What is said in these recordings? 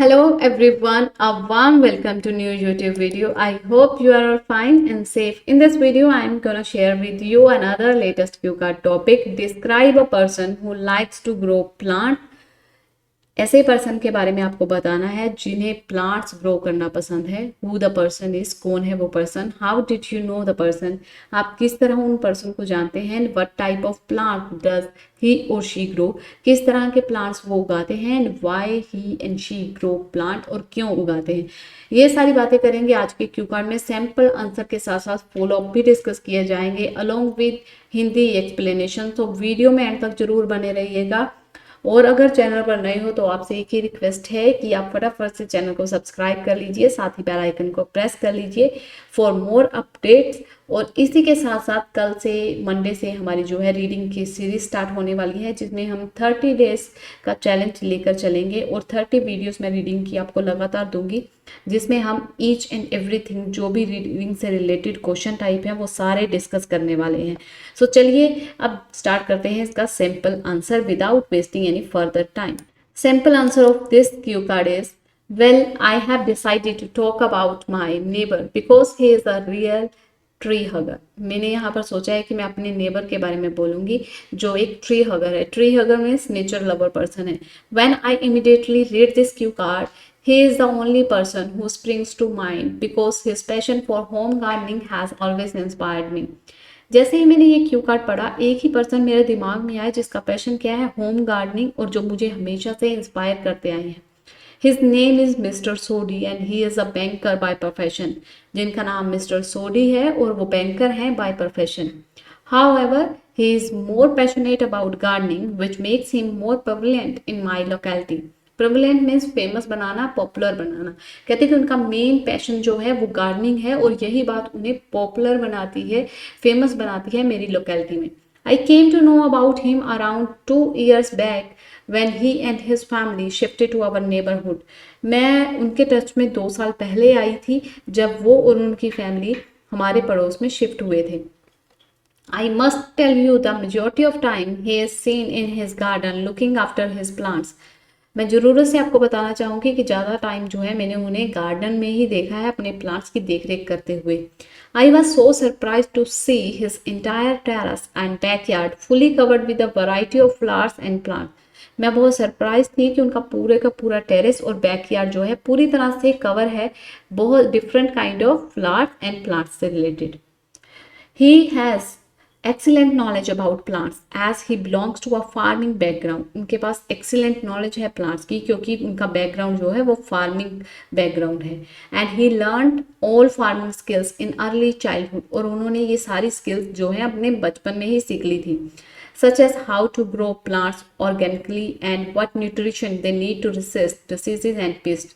Hello everyone, a warm welcome to new YouTube video. I hope you are all fine and safe. In this video, I am gonna share with you another latest cue card topic. Describe a person who likes to grow plant. ऐसे person के बारे में आपको बताना है जिन्हें plants grow करना पसंद है. हु द पर्सन इज, कौन है वो person. How did you know the person, आप किस तरह उन पर्सन को जानते हैं. And what type of plant does he और शी ग्रो, किस तरह के प्लांट्स वो उगाते हैं. And why he and she grow plant, और क्यों उगाते हैं. ये सारी बातें करेंगे आज के क्यू कार्ड में. सैम्पल आंसर के साथ साथ फॉलो अप भी डिस्कस किए जाएंगे अलोंग विद हिंदी एक्सप्लेनेशन. तो वीडियो में एंड तक जरूर बने रहिएगा. और अगर चैनल पर नए हो तो आपसे एक ही रिक्वेस्ट है कि आप फटाफट से चैनल को सब्सक्राइब कर लीजिए, साथ ही बेल आइकन को प्रेस कर लीजिए फॉर मोर अपडेट्स. और इसी के साथ साथ कल से मंडे से हमारी जो है रीडिंग की सीरीज स्टार्ट होने वाली है, जिसमें हम 30 डेज का चैलेंज लेकर चलेंगे और 30 वीडियोस में रीडिंग की आपको लगातार दूंगी, जिसमें हम ईच एंड एवरीथिंग जो भी रीडिंग से रिलेटेड क्वेश्चन टाइप है वो सारे डिस्कस करने वाले हैं. सो चलिए अब स्टार्ट करते हैं इसका simple answer without wasting any further time. Simple answer of this cue card is, well I have decided to talk about my neighbour because he is a real tree hugger. मैंने यहाँ पर सोचा है कि मैं अपने नेबर के बारे में बोलूंगी जो एक ट्री हगर है. Tree हगर means nature lover person है. When I immediately read this cue card, he is the only person who springs to mind because his passion for home gardening has always inspired me. जैसे ही मैंने ये Q card पढ़ा, एक ही person मेरे दिमाग में आया जिसका पैशन क्या है, होम गार्डनिंग, और जो मुझे हमेशा से इंस्पायर करते आए हैं. His name is Mr Sodhi and he is a banker by profession. जिनका नाम मिस्टर सोडी है और वो बैंकर हैं by profession. However, he is more passionate about gardening, which makes him more prevalent in my locality. Prevalent means famous बनाना, popular बनाना. कहते हैं कि उनका मेन पैशन जो है वो गार्डनिंग है और यही बात उन्हें पॉपुलर बनाती है, फेमस बनाती है मेरी लोकेलिटी में. I came to know about him around 2 years back when he and his family shifted to our neighborhood. मैं उनके टच में 2 साल पहले आई थी जब वो और उनकी फैमिली हमारे पड़ोस में शिफ्ट हुए थे. I must tell you the majority of time he is seen in his garden looking after his plants. मैं ज़रूरत से आपको बताना चाहूँगी कि ज़्यादा टाइम जो है मैंने उन्हें गार्डन में ही देखा है अपने प्लांट्स की देखरेख करते हुए. I was so surprise to see his entire terrace and backyard fully covered with a variety of flowers and plant. मैं बहुत सरप्राइज थी कि उनका पूरे का पूरा टेरेस और बैकयार्ड जो है पूरी तरह से कवर है बहुत different kind of flowers and plants से related. He has excellent knowledge about plants as he belongs to a farming background. उनके पास excellent knowledge है plants की क्योंकि उनका background जो है वो farming background है. And he learned all farming skills in early childhood. और उन्होंने ये सारी skills जो है अपने बचपन में ही सीख ली थी, such as how to grow plants organically and what nutrition they need to resist diseases and pests.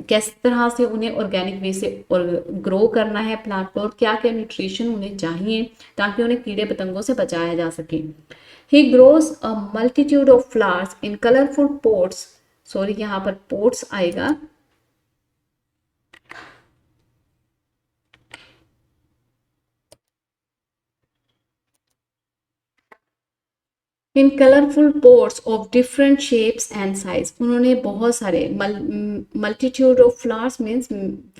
किस तरह से उन्हें ऑर्गेनिक वे से ग्रो करना है प्लांट को और क्या क्या न्यूट्रिशन उन्हें चाहिए ताकि उन्हें कीड़े पतंगों से बचाया जा सके. He grows a multitude of flowers in colorful pots. Sorry, यहाँ पर पोट्स आएगा. In colourful pots of different shapes and size. उन्होंने बहुत सारे multitude of flowers means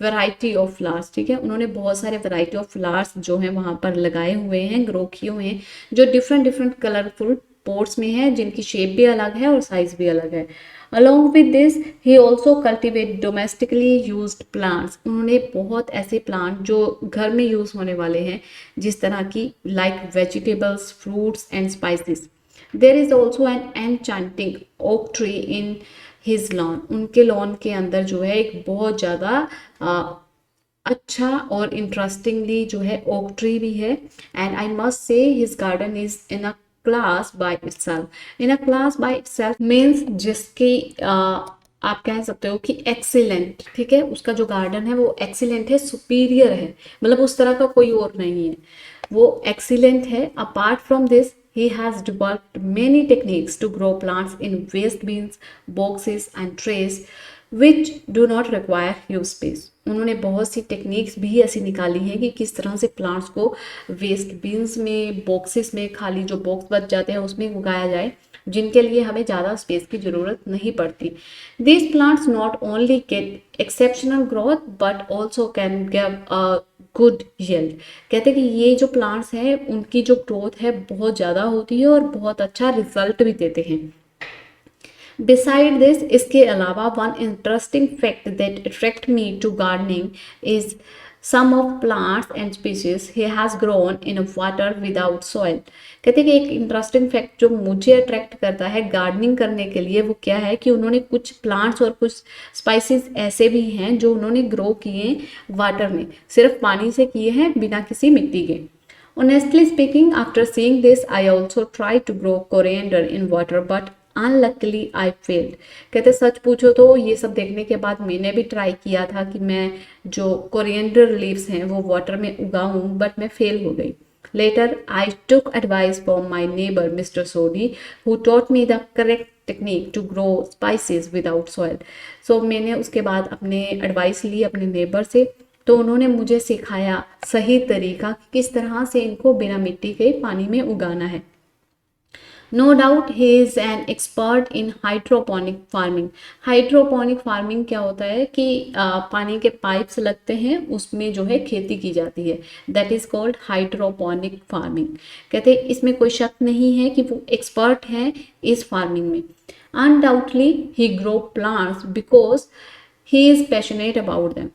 variety of flowers, ठीक है. उन्होंने बहुत सारे वैरायटी ऑफ फ्लावर्स जो हैं वहाँ पर लगाए हुए हैं, ग्रो किए हुए हैं, जो डिफरेंट डिफरेंट कलरफुल पोट्स में है, जिनकी शेप भी अलग है और साइज भी अलग है. Along with this, he also cultivate domestically used plants. उन्होंने बहुत ऐसे प्लांट जो घर में यूज होने वाले हैं, जिस तरह की like vegetables, fruits and spices. There is also an enchanting oak tree in his lawn. उनके लॉन के अंदर जो है एक बहुत ज़्यादा अच्छा और इंटरेस्टिंगली जो है ओक ट्री भी है. And I must say his garden is in a class by itself. In a class by itself means जिसकी आप कह सकते हो कि एक्सीलेंट, ठीक है. उसका जो गार्डन है वो एक्सीलेंट है, सुपीरियर है, मतलब उस तरह का कोई और नहीं है, वो एक्सीलेंट है. Apart from this, he has developed many techniques to grow plants in waste bins, boxes and trays which do not require huge space. उन्होंने बहुत सी टेक्निक्स भी ऐसी निकाली हैं कि किस तरह से प्लांट्स को वेस्ट बिन्स में, बॉक्सेस में, खाली जो बॉक्स बच जाते हैं उसमें उगाया जाए, जिनके लिए हमें ज़्यादा स्पेस की ज़रूरत नहीं पड़ती। These plants not only get exceptional growth but also can give a good yield. कहते हैं कि ये जो प्लांट्स हैं उनकी जो ग्रोथ है बहुत ज़्यादा होती है और बहुत अच्छा रिजल्ट भी देते हैं। Beside this, इसके अलावा one interesting fact that attract me to gardening is some of plants and species he has grown in water without soil। कहते हैं कि एक इंटरेस्टिंग फैक्ट जो मुझे अट्रैक्ट करता है गार्डनिंग करने के लिए वो क्या है कि उन्होंने कुछ प्लांट्स और कुछ स्पाइसेस ऐसे भी हैं जो उन्होंने ग्रो किए वाटर में, सिर्फ पानी से किए हैं बिना किसी मिट्टी के। Honestly speaking, after seeing this, I also tried to grow coriander in water, but unluckily I failed. कहते सच पूछो तो ये सब देखने के बाद मैंने भी ट्राई किया था कि मैं जो कोरिएंडर लीव्स हैं वो वाटर में उगाऊं, बट मैं फेल हो गई। Later I took advice from my neighbour Mister Sodhi who taught me the correct technique to grow spices without soil. So मैंने उसके बाद अपने एडवाइस ली अपने नेबर से, तो उन्होंने मुझे सिखाया सही तरीका कि किस तरह से इनको बिना मिट्टी के पानी में उगाना है। No doubt he is an expert in hydroponic farming. Hydroponic farming क्या होता है कि पानी के पाइप्स लगते हैं उसमें जो है खेती की जाती है, that is called hydroponic farming. कहते हैं इसमें कोई शक नहीं है कि वो एक्सपर्ट हैं इस फार्मिंग में। Undoubtedly he grow plants because he is passionate about them.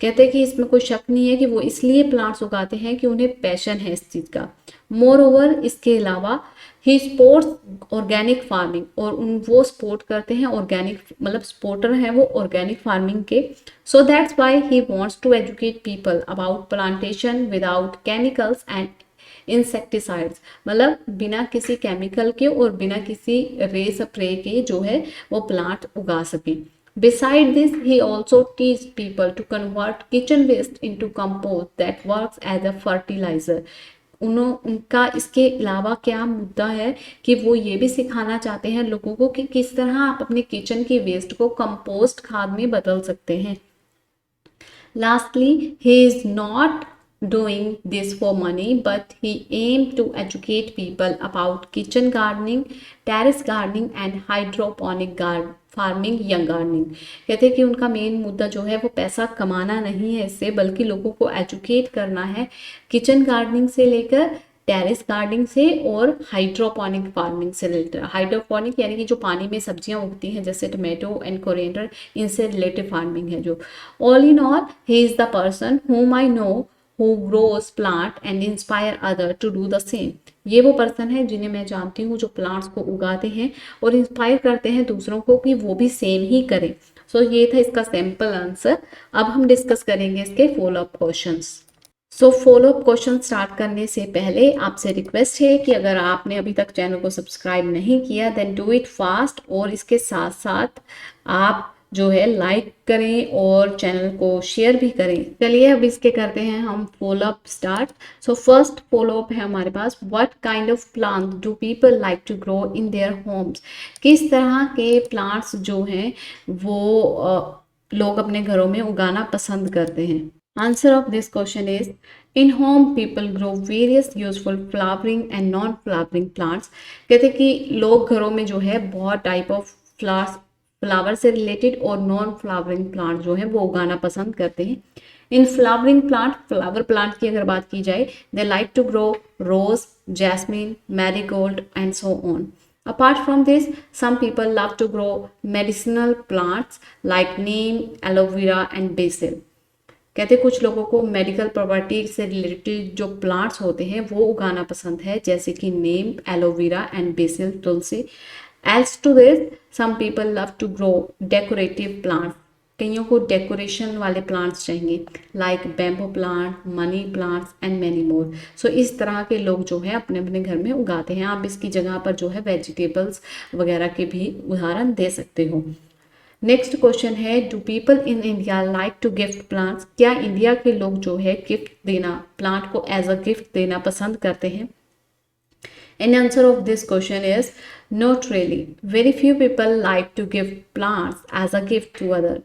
कहते हैं कि इसमें कोई शक नहीं है कि वो इसलिए प्लांट्स उगाते हैं कि उन्हें पैशन है इस चीज़ का। मोर ओवर इसके अलावा ही सपोर्ट्स ऑर्गेनिक फार्मिंग, और वो सपोर्ट करते हैं ऑर्गेनिक, मतलब सपोर्टर हैं वो ऑर्गेनिक फार्मिंग के। So that's why he wants to educate people about plantation without chemicals and insecticides, मतलब बिना किसी केमिकल के और बिना किसी रे स्प्रे के जो है वो प्लांट उगा सकें। Beside this, he also teaches people to convert kitchen waste into compost that works as a fertilizer। उनका इसके अलावा क्या मुद्दा है कि वो ये भी सिखाना चाहते हैं लोगों को कि किस तरह आप अपने किचन की वेस्ट को कंपोस्ट खाद में बदल सकते हैं। Lastly, he is not doing this for money, but he aimed to educate people about kitchen gardening, terrace gardening and hydroponic farming या गार्डनिंग। कहते हैं कि उनका मेन मुद्दा जो है वो पैसा कमाना नहीं है इससे, बल्कि लोगों को एजुकेट करना है किचन गार्डनिंग से लेकर टेरेस गार्डनिंग से और हाइड्रोपोनिक फार्मिंग से रिलेटेड। हाइड्रोपोनिक यानी कि जो पानी में सब्जियां उगती हैं जैसे टोमेटो एंड कोरिएंडर, इनसे रिलेटेड फार्मिंग है जो। All in all he is the person whom I know who grows plant and inspire other to do the same। ये वो पर्सन है जिन्हें मैं जानती हूँ जो प्लांट्स को उगाते हैं और इंस्पायर करते हैं दूसरों को कि वो भी सेम ही करें। सो ये था इसका सिंपल आंसर। अब हम डिस्कस करेंगे इसके follow up questions. So follow up question start करने से पहले आपसे रिक्वेस्ट है कि अगर आपने अभी तक चैनल को सब्सक्राइब नहीं किया देन डू इट फास्ट, और इसके साथ साथ आप जो है लाइक करें और चैनल को शेयर भी करें। चलिए अब इसके करते हैं हम follow up start. So first follow up है हमारे पास, what kind of plant do people like to grow in their homes. किस तरह के प्लांट्स जो हैं वो लोग अपने घरों में उगाना पसंद करते हैं। Answer of this question is in home people grow various useful flowering and non flowering plants. कहते हैं कि लोग घरों में जो है बहुत टाइप ऑफ फ्लावर से रिलेटेड और नॉन फ्लावरिंग प्लांट जो है वो उगाना पसंद करते हैं। In flowering plant, flower plant की अगर बात की जाए, they like to grow rose, jasmine, marigold and so on. Apart from this, some people love to grow medicinal plants like neem, aloe vera and basil। कहते कुछ लोगों को medical property से रिलेटेड जो प्लांट्स होते हैं वो उगाना पसंद है, जैसे कि neem, aloe vera and basil, tulsi. Else to this, some people love to grow decorative plants. कईयों को डेकोरेशन वाले प्लांट्स चाहिए like bamboo plant, money plants and many more. So इस तरह के लोग जो है अपने अपने घर में उगाते हैं। आप इसकी जगह पर जो है वेजिटेबल्स वगैरह के भी उदाहरण दे सकते हो। नेक्स्ट क्वेश्चन है, do people in India like to gift plants. क्या इंडिया के लोग जो है गिफ्ट देना, प्लांट को एज अ गिफ्ट देना पसंद करते हैं। And answer of this question is not really. Very few people like to give plants as a gift to others.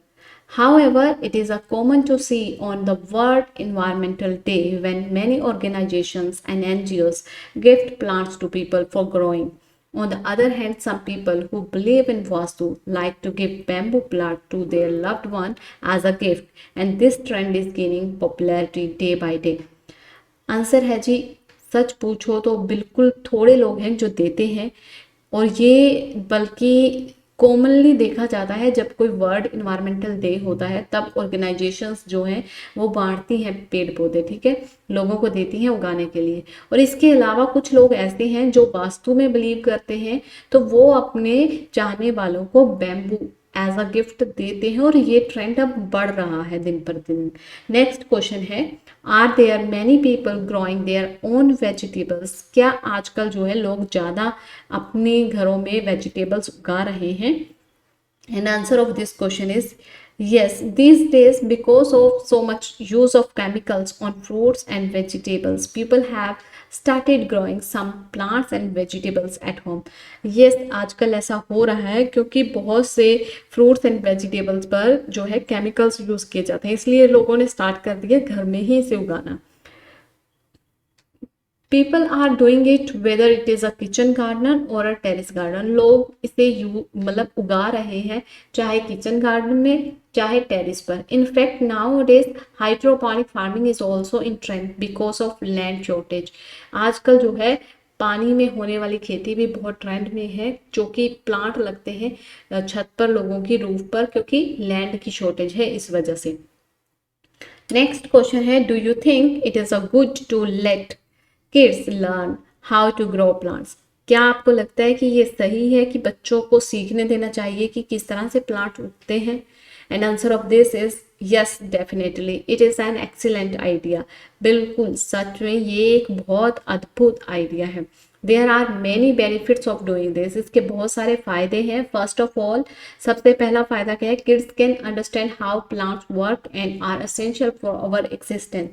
However, it is a common to see on the World Environmental Day when many organizations and NGOs gift plants to people for growing. On the other hand, some people who believe in Vastu like to give bamboo plant to their loved one as a gift, and this trend is gaining popularity day by day. Answer है जी, सच पूछो तो बिल्कुल थोड़े लोग हैं जो देते हैं, और ये बल्कि कॉमनली देखा जाता है जब कोई वर्ल्ड इन्वायरमेंटल डे होता है तब ऑर्गेनाइजेशंस जो हैं वो बांटती हैं पेड़ पौधे, ठीक है, लोगों को देती हैं उगाने के लिए। और इसके अलावा कुछ लोग ऐसे हैं जो वास्तु में बिलीव करते हैं, तो वो अपने चाहने वालों को बैम्बू एज अ गिफ्ट देते हैं, और ये ट्रेंड अब बढ़ रहा है दिन पर दिन। नेक्स्ट क्वेश्चन है, are there many people growing their own vegetables? क्या आजकल जो है लोग ज़्यादा अपने घरों में वेजिटेबल्स उगा रहे हैं? And answer of this question is yes. These days, because of so much use of chemicals on fruits and vegetables, people have started growing some plants and vegetables at home. Yes, आजकल ऐसा हो रहा है क्योंकि बहुत से fruits and vegetables पर जो है केमिकल्स यूज़ किए जाते हैं, इसलिए लोगों ने स्टार्ट कर दिया घर में ही इसे उगाना। People are doing it whether it is a kitchen garden or a terrace garden. लोग इसे मतलब उगा रहे हैं, चाहे किचन गार्डन में चाहे टेरिस पर। In fact now days hydroponic farming is also in trend because of land shortage. आजकल जो है पानी में होने वाली खेती भी बहुत ट्रेंड में है, जो कि प्लांट लगते हैं छत पर लोगों की रूफ पर, क्योंकि लैंड की शॉर्टेज है इस वजह से। नेक्स्ट क्वेश्चन है, do you think it is a good to let kids learn how to grow plants? क्या आपको लगता है कि ये सही है कि बच्चों को सीखने देना चाहिए कि किस तरह से प्लांट उगते हैं? And answer of this is yes, definitely it is an excellent idea. बिल्कुल सच में ये एक बहुत अद्भुत आइडिया है। There are many benefits of doing this. इसके बहुत सारे फायदे हैं। फर्स्ट ऑफ ऑल, सबसे पहला फायदा क्या है, kids can understand how plants work and are essential for our existence.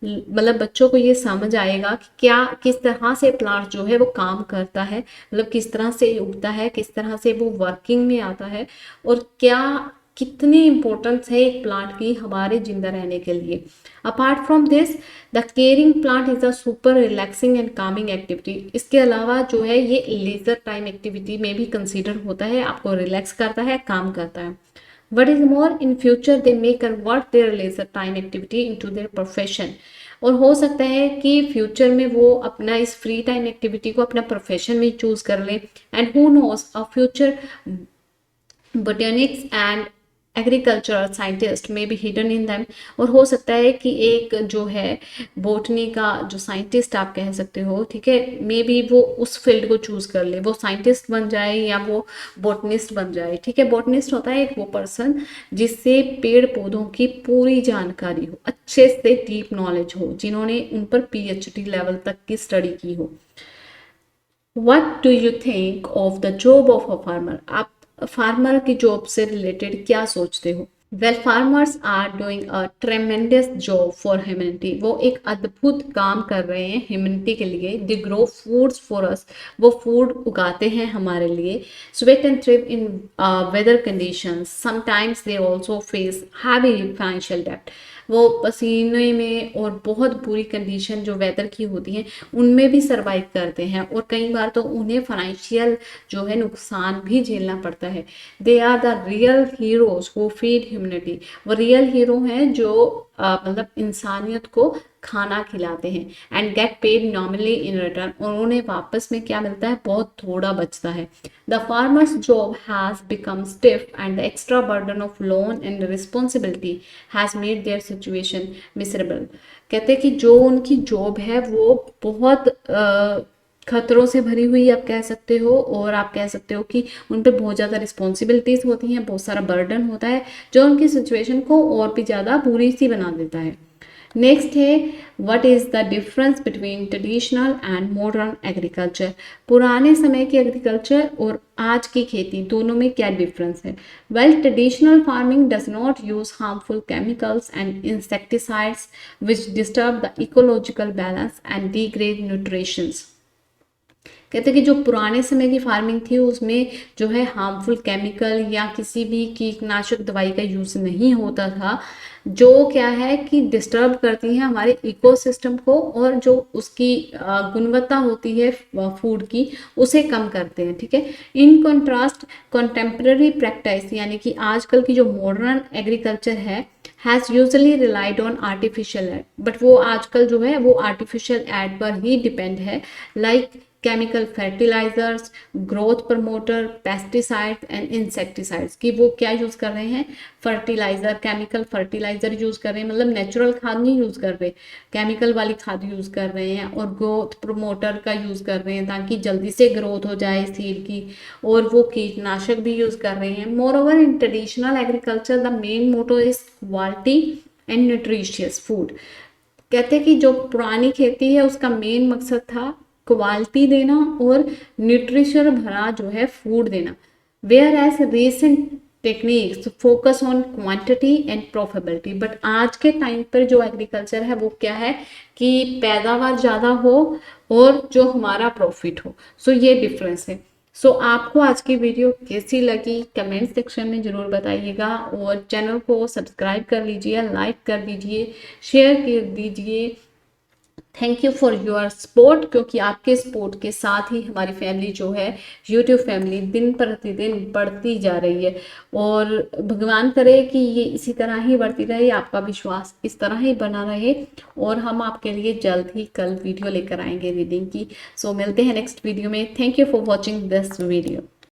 मतलब बच्चों को ये समझ आएगा कि क्या किस तरह से प्लांट जो है वो काम करता है, मतलब किस तरह से उगता है, किस तरह से वो वर्किंग में आता है, और क्या कितनी इंपॉर्टेंस है एक प्लांट की हमारे जिंदा रहने के लिए। Apart from this, the caring plant is a super relaxing and Kameng activity. इसके अलावा जो है ये लेजर टाइम एक्टिविटी में भी कंसीडर होता है, आपको रिलैक्स करता है, काम करता है। What is more, in future they may convert their leisure time activity into their profession। और हो सकता है कि फ्यूचर में वो अपना इस फ्री टाइम एक्टिविटी को अपना प्रोफेशन में चूज कर ले। And who knows, a future botanics and agricultural scientist में भी हिडन इन दैम। और हो सकता है कि एक जो है बोटनी का जो साइंटिस्ट आप कह सकते हो, ठीक है, मे बी वो उस फील्ड को चूज कर ले, वो साइंटिस्ट बन जाए या वो बोटनिस्ट बन जाए, ठीक है। बोटनिस्ट होता है एक वो पर्सन जिससे पेड़ पौधों की पूरी जानकारी हो, अच्छे से डीप नॉलेज हो, जिन्होंने उन पर PhD लेवल तक की स्टडी की हो। What do you think of the job of a farmer? आप फार्मर की जॉब से रिलेटेड क्या सोचते हो? Well, farmers are doing a tremendous job for humanity. वो एक अद्भुत काम कर रहे हैं ह्यूमैनिटी के लिए। They grow foods for us. वो फूड उगाते हैं हमारे लिए। Sweat and thrive in weather conditions. Sometimes they also face heavy financial डेब्ट। वो पसीने में और बहुत बुरी कंडीशन जो वेदर की होती हैं उनमें भी सर्वाइव करते हैं, और कई बार तो उन्हें फाइनेंशियल जो है नुकसान भी झेलना पड़ता है। They are the real heroes who feed humanity. वो रियल हीरो हैं जो मतलब इंसानियत को खाना खिलाते हैं। And get paid normally in return. और उन्हें वापस में क्या मिलता है, बहुत थोड़ा बचता है। The farmers job has become stiff and the extra burden of loan and responsibility has made their situation miserable. कहते हैं कि जो उनकी जॉब है वो बहुत खतरों से भरी हुई आप कह सकते हो, और आप कह सकते हो कि उन पर बहुत ज़्यादा रिस्पॉन्सिबिलिटीज़ होती हैं, बहुत सारा बर्डन होता है जो उनकी सिचुएशन को और भी ज़्यादा बुरी सी बना देता है। नेक्स्ट है, what is the difference between traditional and modern agriculture? पुराने समय की एग्रीकल्चर और आज की खेती दोनों में क्या डिफरेंस है? Well, traditional farming does not use harmful chemicals and insecticides which disturb the ecological balance and degrade nutritions. कहते हैं कि जो पुराने समय की फार्मिंग थी उसमें जो है हार्मफुल केमिकल या किसी भी कीटनाशक दवाई का यूज़ नहीं होता था, जो क्या है कि डिस्टर्ब करती है हमारे इकोसिस्टम को और जो उसकी गुणवत्ता होती है फूड की उसे कम करते हैं। ठीक है, इन कंट्रास्ट कंटेम्प्रेरी प्रैक्टिस यानी कि आजकल की जो मॉडर्न एग्रीकल्चर है has usually relied on artificial aid, but वो आजकल जो है वो आर्टिफिशियल एड पर ही डिपेंड है, like chemical fertilizers, growth promoter, pesticides and insecticides. कि वो क्या यूज़ कर रहे हैं, फर्टिलाइजर, केमिकल फर्टिलाइजर यूज़ कर रहे हैं, मतलब नेचुरल खाद नहीं यूज़ कर रहे, केमिकल वाली खाद यूज़ कर रहे हैं, और ग्रोथ प्रमोटर का यूज़ कर रहे हैं ताकि जल्दी से ग्रोथ हो जाए सीड की, और वो कीटनाशक भी यूज़ कर रहे हैं। Moreover in traditional agriculture the main motto is quality and nutritious food. कहते हैं कि जो पुरानी खेती है उसका मेन मकसद था क्वालिटी देना और न्यूट्रिशन भरा जो है फूड देना, whereas recent techniques focus on quantity and profitability. But आज के टाइम पर जो एग्रीकल्चर है वो क्या है कि पैदावार ज़्यादा हो और जो हमारा प्रॉफिट हो। सो ये डिफरेंस है। सो आपको आज की वीडियो कैसी लगी कमेंट सेक्शन में ज़रूर बताइएगा, और चैनल को सब्सक्राइब कर लीजिए, लाइक कर दीजिए, शेयर कर दीजिए। Thank you for your support, क्योंकि आपके सपोर्ट के साथ ही हमारी फैमिली जो है यूट्यूब फैमिली दिन प्रतिदिन बढ़ती जा रही है, और भगवान करे कि ये इसी तरह ही बढ़ती रहे, आपका विश्वास इस तरह ही बना रहे, और हम आपके लिए जल्द ही कल वीडियो लेकर आएंगे रीडिंग की। सो मिलते हैं नेक्स्ट वीडियो में। Thank you for watching this video.